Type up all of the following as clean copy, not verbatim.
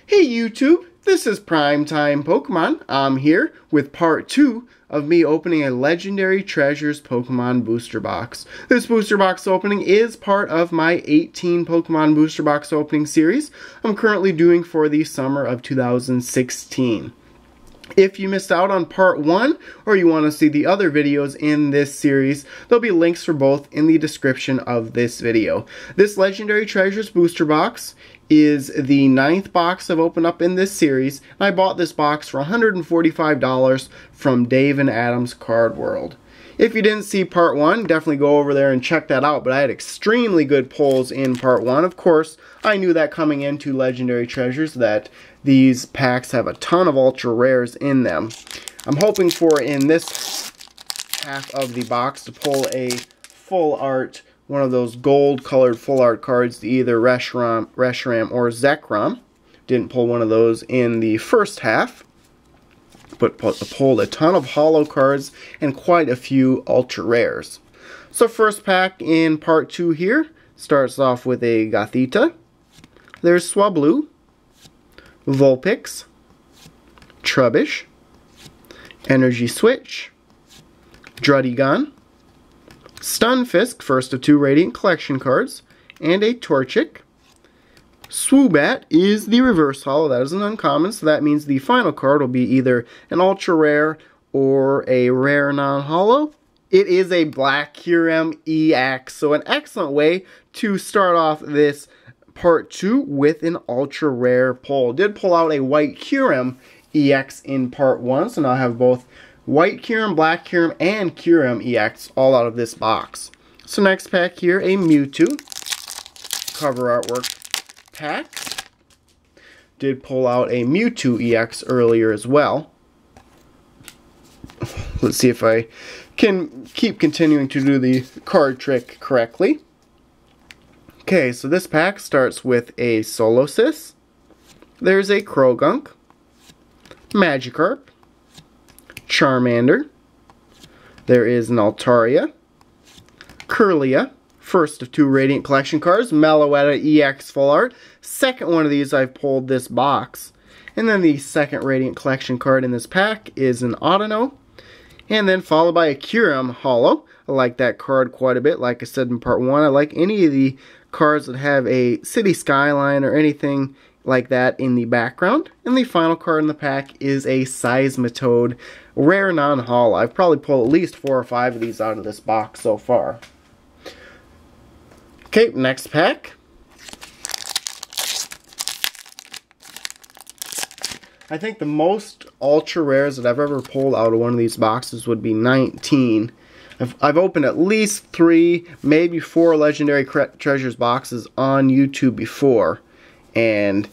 Hey YouTube, this is Primetime Pokemon. I'm here with part 2 of me opening a Legendary Treasures Pokemon booster box. This booster box opening is part of my 18 Pokemon booster box opening series I'm currently doing for the summer of 2016. If you missed out on part 1 or you want to see the other videos in this series, there'll be links for both in the description of this video. This Legendary Treasures booster box is the 9th box I've opened up in this series. I bought this box for $145 from Dave and Adam's Card World. If you didn't see part 1, definitely go over there and check that out, but I had extremely good pulls in part 1. Of course, I knew that coming into Legendary Treasures that these packs have a ton of ultra rares in them. I'm hoping for, in this half of the box, to pull a full art, one of those gold colored full art cards, either Reshiram or Zekrom. Didn't pull one of those in the first half, but pulled a ton of holo cards and quite a few ultra rares. So first pack in part 2 here starts off with a Gothita. There's Swablu, Vulpix, Trubbish, Energy Switch, Druddigon, Stunfisk, first of 2 Radiant Collection cards, and a Torchic. Swoobat is the reverse holo. That is an uncommon, so that means the final card will be either an ultra rare or a rare non-holo. It is a Black Kyurem EX, so an excellent way to start off this part 2 with an ultra rare pull. Did pull out a White Kyurem EX in part 1, so now I have both White Kyurem, Black Kyurem, and Kyurem EX all out of this box. So next pack here, a Mewtwo cover artwork pack. Did pull out a Mewtwo EX earlier as well. Let's see if I can keep continuing to do the card trick correctly. Okay, so this pack starts with a Solosis. There's a Krogunk, Magikarp, Charmander. There is an Altaria, Kirlia, first of 2 Radiant Collection cards, Meloetta EX Full Art. Second one of these I've pulled this box. And then the second Radiant Collection card in this pack is an Audino. And then followed by a Kyurem Holo. I like that card quite a bit. Like I said in part 1, I like any of the cards that have a city skyline or anything like that in the background. And the final card in the pack is a Seismitoad rare non-holo. I've probably pulled at least 4 or 5 of these out of this box so far. Okay, next pack. I think the most ultra rares that I've ever pulled out of one of these boxes would be 19. I've opened at least 3, maybe 4 Legendary Treasures boxes on YouTube before, and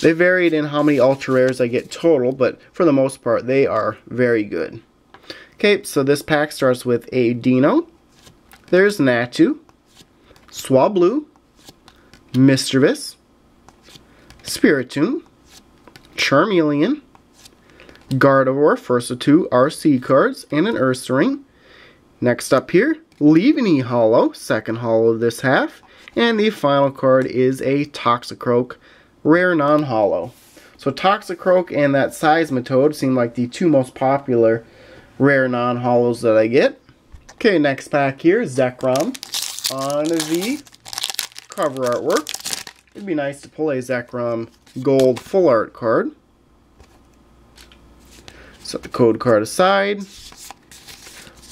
they varied in how many ultra rares I get total, but for the most part they are very good. Okay, so this pack starts with a Dino. There's Natu, Swablu, Mischievous, Spiritomb, Charmeleon, Gardevoir, first of 2 RC cards, and an Ursaring. Next up here, Leaveney Holo, second holo of this half. And the final card is a Toxicroak, rare non-holo. So Toxicroak and that Seismitoad seem like the 2 most popular rare non-holos that I get. Okay, next pack here, Zekrom on the cover artwork. It'd be nice to pull a Zekrom gold full art card. Set the code card aside.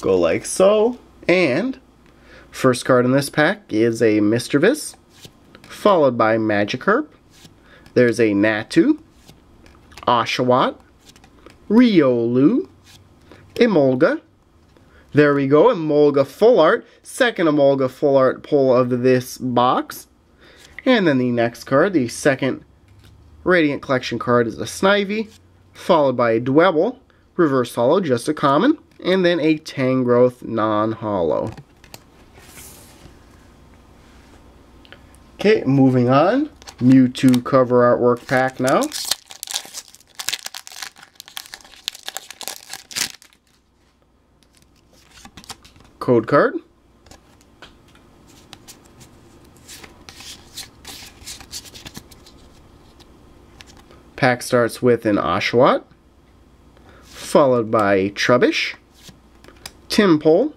Go like so. And first card in this pack is a Mischievous, followed by Magikarp. There's a Natu, Oshawott, Riolu, Emolga. There we go, Emolga full art. Second Emolga full art pull of this box. And then the next card, the second Radiant Collection card, is a Snivy, followed by a Dwebble, reverse holo, just a common, and then a Tangrowth non-holo. Okay, moving on. Mewtwo cover artwork pack now. Code card. Pack starts with an Oshawott, followed by Trubbish, Timpole,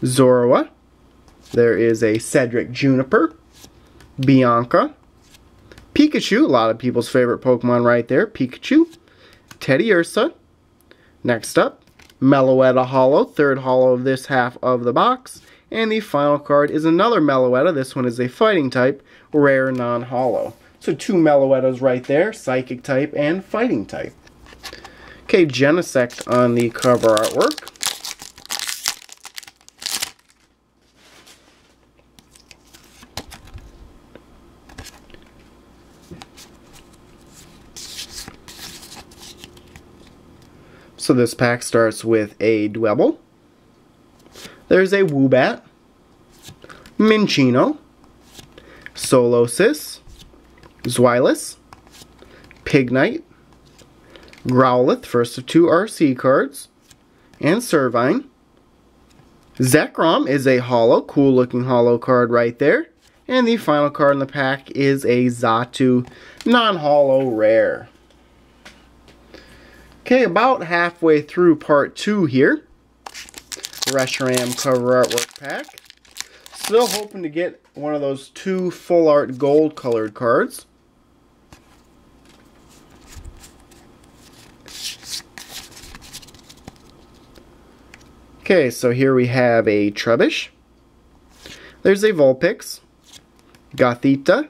Zorua. There is a Cedric Juniper, Bianca, Pikachu, a lot of people's favorite Pokemon right there, Pikachu, Teddiursa. Next up, Meloetta Holo, third holo of this half of the box. And the final card is another Meloetta. This one is a fighting type, rare non-holo. So 2 Meloettas right there, psychic type and fighting type. Okay, Genesect on the cover artwork. So this pack starts with a Dwebble. There's a Woobat, Minccino, Solosis, Zweilous, Pignite, Growlithe, first of 2 RC cards, and Servine. Zekrom is a holo, cool looking holo card right there. And the final card in the pack is a Xatu, non-holo rare. Okay, about halfway through part 2 here. Reshiram cover artwork pack. Still hoping to get one of those 2 full art gold colored cards. Okay, so here we have a Trubbish. There's a Vulpix, Gothita,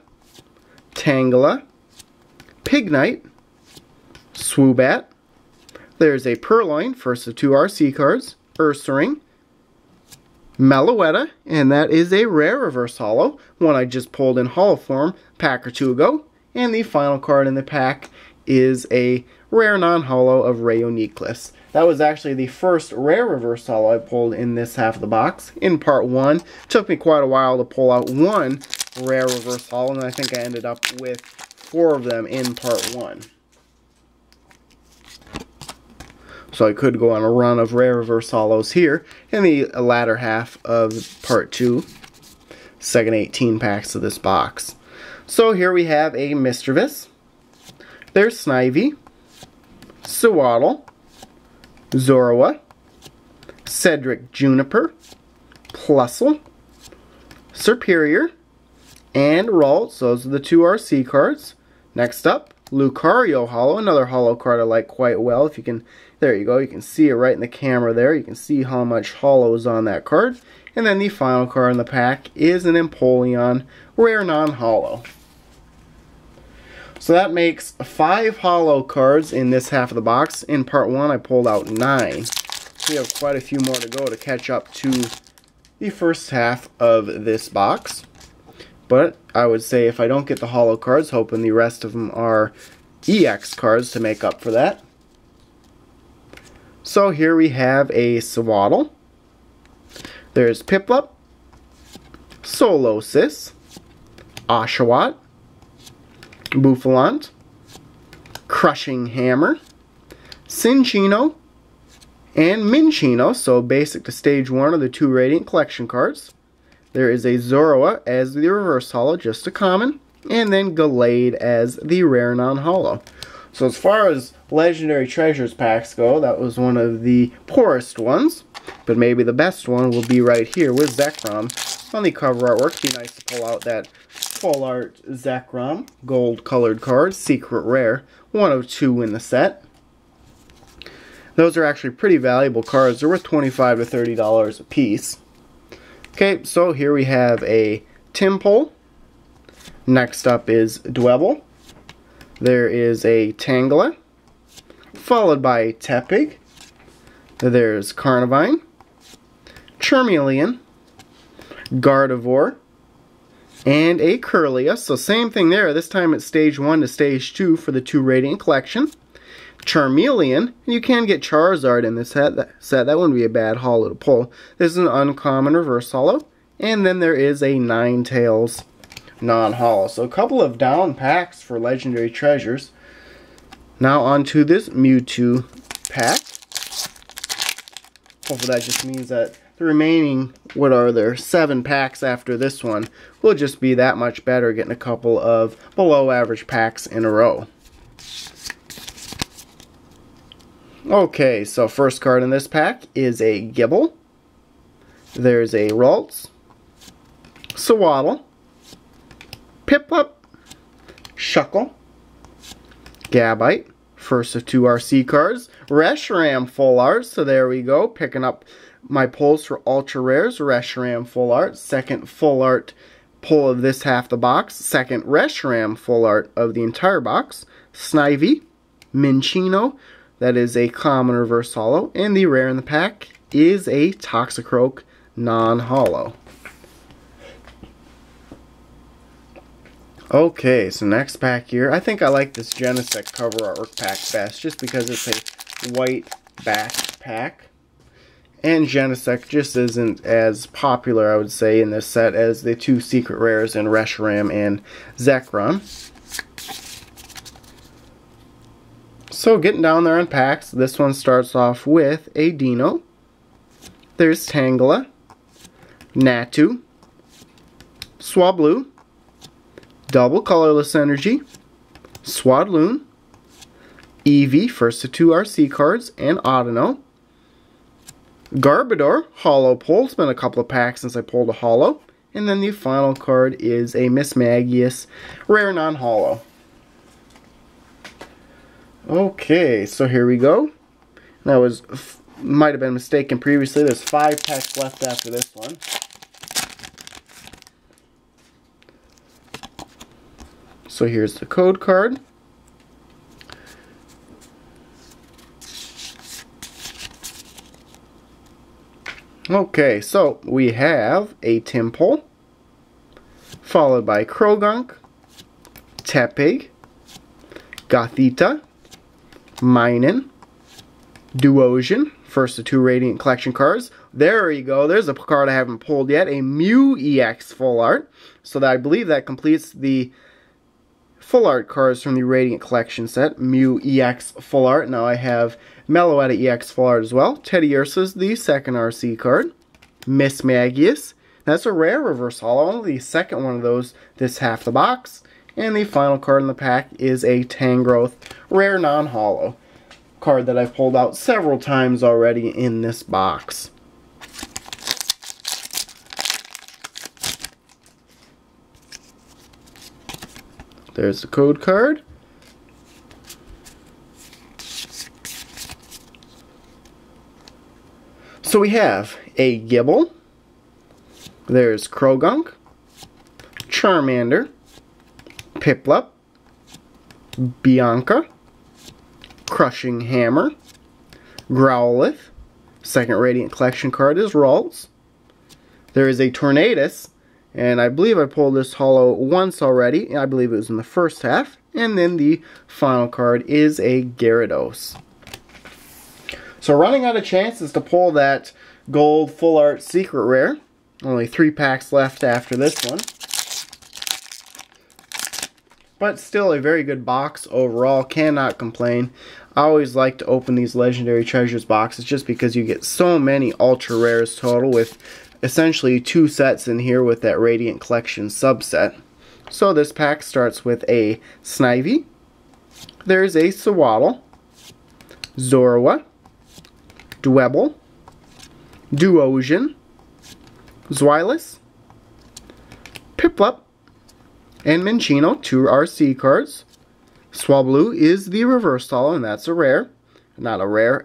Tangela, Pignite, Swoobat. There's a Purloin, first of 2 RC cards, Ursaring, Meloetta, and that is a rare reverse holo, one I just pulled in holo form pack or 2 ago. And the final card in the pack is a rare non-holo of Rayonichlis. That was actually the first rare reverse holo I pulled in this half of the box. In part 1, took me quite a while to pull out 1 rare reverse holo, and I think I ended up with 4 of them in part 1. So I could go on a run of rare reverse holos here in the latter half of part 2, second 18 packs of this box. So here we have a Mischievous, there's Snivy, Sewaddle, Zorua, Cedric Juniper, Plusle, Serperior, and Ralts. Those are the 2 RC cards. Next up, Lucario holo, another holo card I like quite well. If you can, there you go, you can see it right in the camera there. You can see how much holo is on that card. And then the final card in the pack is an Empoleon, rare non-holo. So that makes 5 holo cards in this half of the box. In part 1 I pulled out 9. So we have quite a few more to go to catch up to the first half of this box. But I would say if I don't get the holo cards, hoping the rest of them are EX cards to make up for that. So here we have a Sewaddle. There's Piplup, Solosis, Oshawott, Bouffalant, Crushing Hammer, Cinccino, and Minccino. So basic to stage 1 of the 2 Radiant Collection cards. There is a Zorua as the reverse holo, just a common, and then Gallade as the rare non-holo. So as far as Legendary Treasures packs go, that was one of the poorest ones, but maybe the best one will be right here with Zekrom. On the cover artwork, it'd be nice to pull out that full art Zekrom gold colored card, secret rare, one of 2 in the set. Those are actually pretty valuable cards. They're worth $25 to $30 a piece. Okay, so here we have a Timpole. Next up is Dwebble. There is a Tangela, followed by Tepig. There's Carnivine, Charmeleon, Gardevoir, and a Kirlia. So same thing there. This time it's stage 1 to stage 2 for the 2 Radiant Collection. Charmeleon, and you can get Charizard in this set. That wouldn't be a bad holo to pull. This is an uncommon reverse holo. And then there is a Ninetales non-holo. So a couple of down packs for Legendary Treasures. Now on to this Mewtwo pack. Hopefully that just means that the remaining, what are there, 7 packs after this one will just be that much better, getting a couple of below average packs in a row. Okay, so first card in this pack is a Gibble. There's a Ralts, Swaddle, Piplup, Shuckle, Gabite. First of 2 RC cards. Reshiram Full Art, so there we go. Picking up my pulls for Ultra Rares. Reshiram Full Art. Second Full Art pull of this half the box. Second Reshiram Full Art of the entire box. Snivy, Minccino, that is a common reverse holo. And the rare in the pack is a Toxicroak non-holo. Okay, so next pack here. I think I like this Genesect cover artwork pack best just because it's a white back pack. And Genesect just isn't as popular, I would say, in this set as the 2 secret rares in Reshiram and Zekrom. So getting down there on packs, this one starts off with a Dino. There's Tangela, Natu, Swablu, Double Colorless Energy, Swadloon, Eevee, first of 2 RC cards, and Audino. Garbodor, holo pull. It's been a couple of packs since I pulled a holo. And then the final card is a Mismagius, rare non-holo. Okay, so here we go. That might have been mistaken previously. There's 5 packs left after this one. So here's the code card. Okay, so we have a Tympole, followed by Krogunk, Tepig, Gothita, Minun, Duosion, first of 2 Radiant Collection cards. There you go, there's a card I haven't pulled yet, a Mew EX Full Art. So that I believe that completes the Full Art cards from the Radiant Collection set. Mew EX Full Art. Now I have Meloetta EX Full Art as well. Teddiursa's the second RC card. Mismagius. That's a rare reverse holo. Only the second one of those this half the box. And the final card in the pack is a Tangrowth rare non-holo. Card that I've pulled out several times already in this box. There's the code card. So we have a Gibble. There's Krogunk, Charmander, Piplup, Bianca, Crushing Hammer, Growlithe. Second Radiant Collection card is Ralts. There is a Tornadus. And I believe I pulled this holo once already. I believe it was in the first half. And then the final card is a Gyarados. So running out of chances to pull that gold full art secret rare. Only 3 packs left after this one. But still a very good box overall. Cannot complain. I always like to open these Legendary Treasures boxes just because you get so many ultra rares total with essentially 2 sets in here with that Radiant Collection subset. So this pack starts with a Snivy. There's a Swaddle, Zorua, Dwebble, Duosion, Zweilous, Piplup, and Minccino, 2 RC cards. Swablu is the reverse holo, and that's a rare. Not a rare,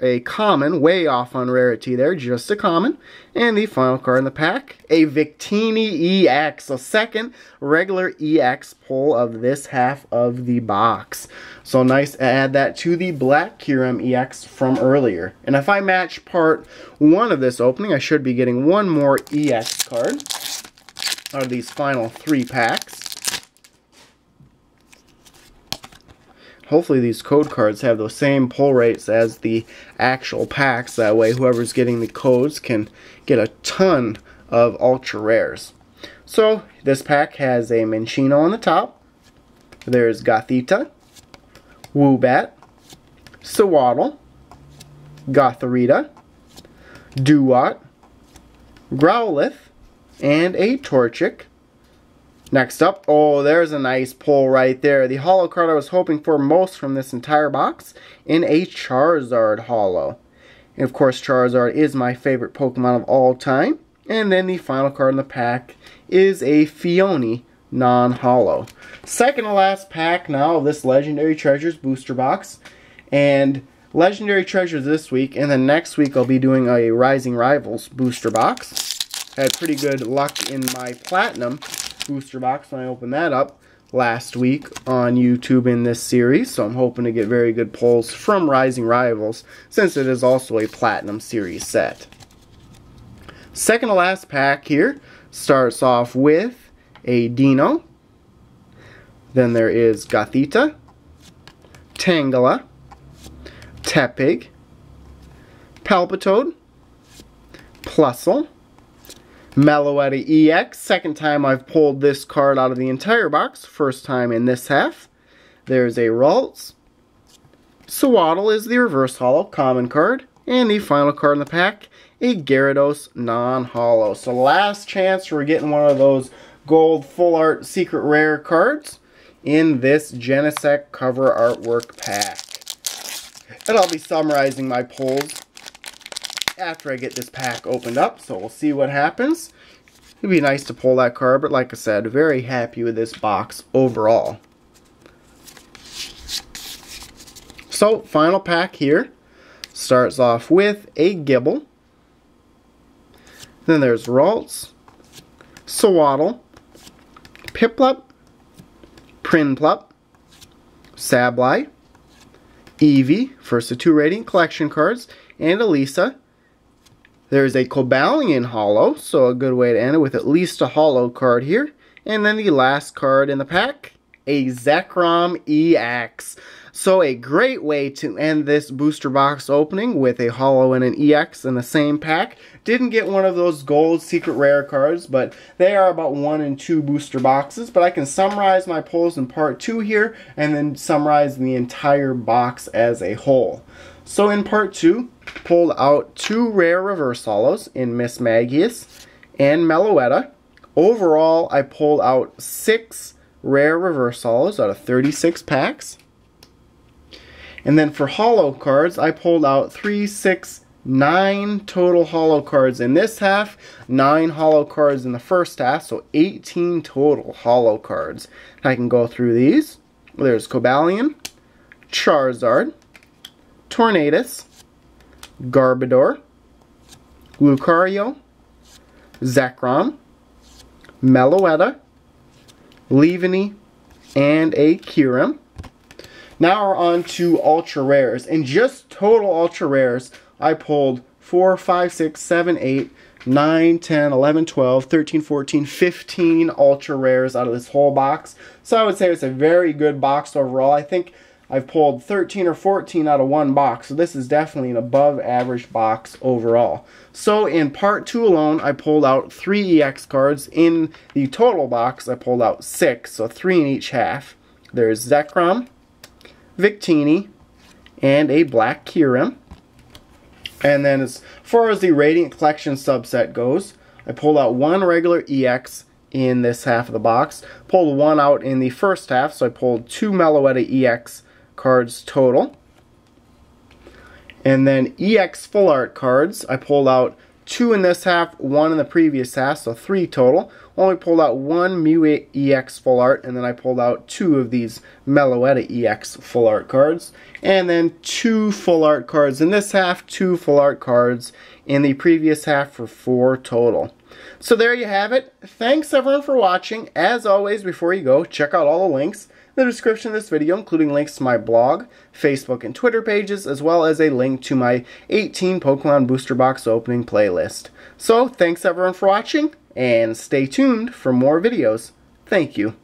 a common, way off on rarity there, just a common. And the final card in the pack, a Victini EX, a second regular EX pull of this half of the box. So nice to add that to the Black Kyurem EX from earlier. And if I match part 1 of this opening, I should be getting 1 more EX card out of these final 3 packs. Hopefully these code cards have those same pull rates as the actual packs. That way whoever's getting the codes can get a ton of ultra rares. So this pack has a Minccino on the top. There's Gothita, Woobat, Swaddle, Gothorita, Duat, Growlithe, and a Torchic. Next up, oh, there's a nice pull right there. The holo card I was hoping for most from this entire box in a Charizard holo. And of course, Charizard is my favorite Pokemon of all time. And then the final card in the pack is a Phione non-holo. Second to last pack now of this Legendary Treasures booster box. And Legendary Treasures this week, and then next week I'll be doing a Rising Rivals booster box. Had pretty good luck in my Platinum booster box when I opened that up last week on YouTube in this series, so I'm hoping to get very good pulls from Rising Rivals since it is also a Platinum series set. Second to last pack here starts off with a Dino, then there is Gothita, Tangela, Tepig, Palpitoad, Plusle, Meloetta EX, second time I've pulled this card out of the entire box, first time in this half. There's a Ralts, Sewaddle is the reverse holo, common card, and the final card in the pack, a Gyarados non-holo. So last chance for getting one of those gold full art secret rare cards in this Genesect cover artwork pack. And I'll be summarizing my pulls after I get this pack opened up, so we'll see what happens. It'd be nice to pull that card, but like I said, very happy with this box overall. So, final pack here starts off with a Gibble. Then there's Ralts, Sewaddle, Piplup, Prinplup, Sableye, Eevee, first of 2 Radiant Collection cards, and Elisa. There's a Cobalion holo, so a good way to end it with at least a holo card here. And then the last card in the pack, a Zekrom EX. So a great way to end this booster box opening with a holo and an EX in the same pack. Didn't get one of those gold secret rare cards, but they are about 1 and 2 booster boxes. But I can summarize my pulls in part 2 here, and then summarize the entire box as a whole. So in part 2, pulled out 2 rare reverse holos in Miss Magius and Meloetta. Overall, I pulled out 6 rare reverse holos out of 36 packs. And then for holo cards, I pulled out 3, 6, 9 total holo cards in this half, 9 holo cards in the first half, so 18 total holo cards. I can go through these. There's Cobalion, Charizard, Tornadus, Garbodor, Lucario, Zekrom, Meloetta, Leavanny, and a Kyurem. Now we're on to ultra rares. And just total ultra rares, I pulled 4, 5, 6, 7, 8, 9, 10, 11, 12, 13, 14, 15 ultra rares out of this whole box. So I would say it's a very good box overall. I think I've pulled 13 or 14 out of one box. So this is definitely an above average box overall. So in part 2 alone, I pulled out 3 EX cards. In the total box, I pulled out 6. So 3 in each half. There's Zekrom, Victini, and a black Kyurem. And then as far as the Radiant Collection subset goes, I pulled out 1 regular EX in this half of the box. Pulled 1 out in the first half, so I pulled 2 Meloetta EX cards total. And then EX Full Art cards, I pulled out 2 in this half, 1 in the previous half, so 3 total. Only pulled out 1 Mew EX Full Art, and then I pulled out 2 of these Meloetta EX Full Art cards. And then 2 Full Art cards in this half, 2 Full Art cards in the previous half for 4 total. So there you have it. Thanks everyone for watching. As always, before you go, check out all the links in the description of this video, including links to my blog, Facebook, and Twitter pages, as well as a link to my 18 Pokemon Booster Box opening playlist. So, thanks everyone for watching, and stay tuned for more videos. Thank you.